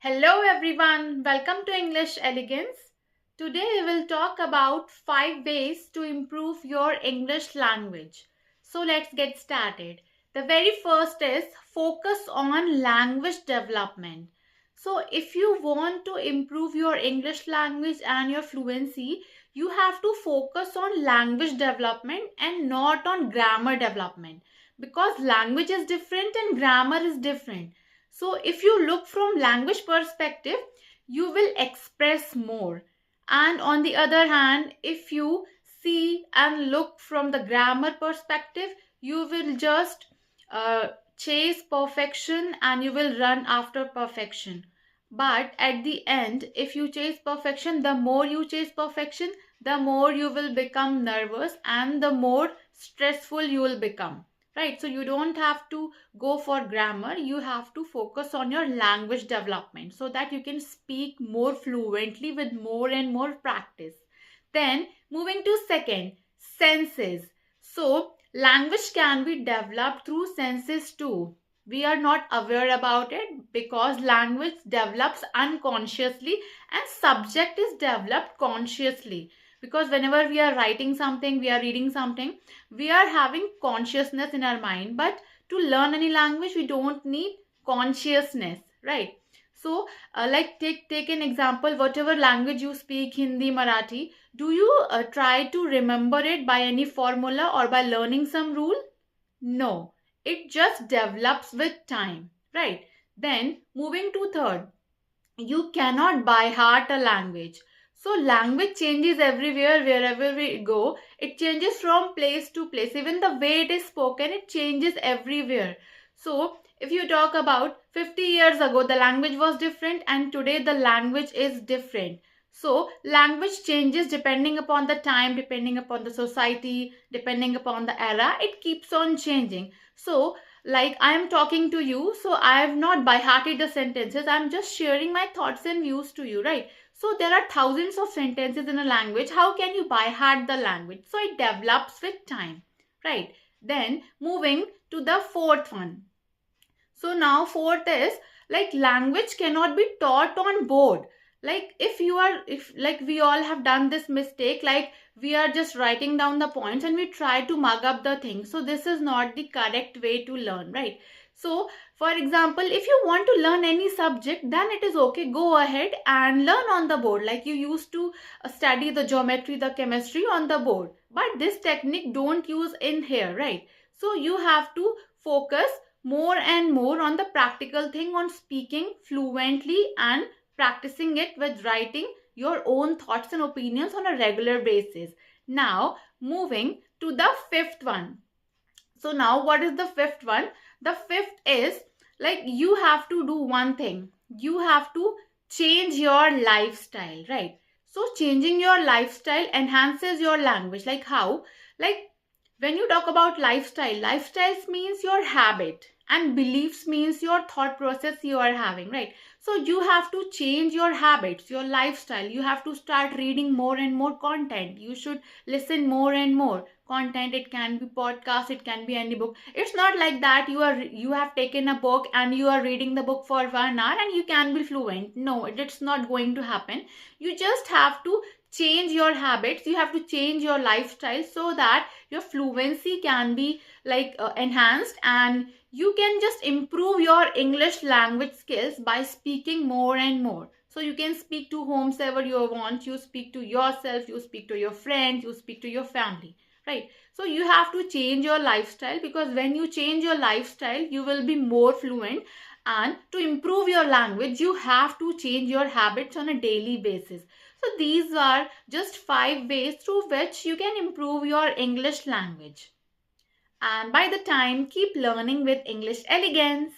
Hello everyone, welcome to English Elegance. Today we will talk about 5 ways to improve your English language. So let's get started. The very first is focus on language development. So if you want to improve your English language and your fluency, you have to focus on language development and not on grammar development because language is different and grammar is different. So if you look from language perspective, you will express more. And on the other hand, if you see and look from the grammar perspective, you will just chase perfection and you will run after perfection. But at the end, if you chase perfection, the more you chase perfection, the more you will become nervous and the more stressful you will become. Right? So you don't have to go for grammar, you have to focus on your language development so that you can speak more fluently with more and more practice. Then moving to second, senses. So language can be developed through senses too. We are not aware about it because language develops unconsciously and subject is developed consciously, because whenever we are writing something, we are reading something, we are having consciousness in our mind. But to learn any language, we don't need consciousness, right? So like take an example, whatever language you speak, Hindi, Marathi, do you try to remember it by any formula or by learning some rule? No, it just develops with time, right? Then moving to third, you cannot by heart a language. So language changes everywhere, wherever we go. It changes from place to place. Even the way it is spoken, it changes everywhere. So if you talk about 50 years ago, the language was different and today the language is different. So language changes depending upon the time, depending upon the society, depending upon the era. It keeps on changing. So like I am talking to you, so I have not by hearted the sentences. I'm just sharing my thoughts and views to you, right? So there are thousands of sentences in a language. How can you by heart the language? So it develops with time, right? Then moving to the fourth one. So now fourth is like language cannot be taught on board. Like if like we all have done this mistake, like we are just writing down the points and we try to mug up the thing. So this is not the correct way to learn, right? So for example, if you want to learn any subject, then it is okay, go ahead and learn on the board like you used to study the geometry, the chemistry on the board. But this technique don't use in here, right? So you have to focus more and more on the practical thing, on speaking fluently and practicing it with writing your own thoughts and opinions on a regular basis. Now moving to the fifth one. So now what is the fifth one? The fifth is like you have to do one thing. You have to change your lifestyle, right? So changing your lifestyle enhances your language. Like how? Like when you talk about lifestyle, lifestyles means your habit and beliefs means your thought process you are having, right? So you have to change your habits, your lifestyle. You have to start reading more and more content. You should listen more and more content. It can be podcast, it can be any book. It's not like that you have taken a book and you are reading the book for 1 hour and you can be fluent. No, it's not going to happen. You just have to change your habits, you have to change your lifestyle so that your fluency can be like enhanced, and you can just improve your English language skills by speaking more and more. So you can speak to whomsoever you want, you speak to yourself, you speak to your friends, you speak to your family, right? So you have to change your lifestyle, because when you change your lifestyle you will be more fluent, and to improve your language you have to change your habits on a daily basis. So these are just 5 ways through which you can improve your English language. And by the time, keep learning with English Elegance.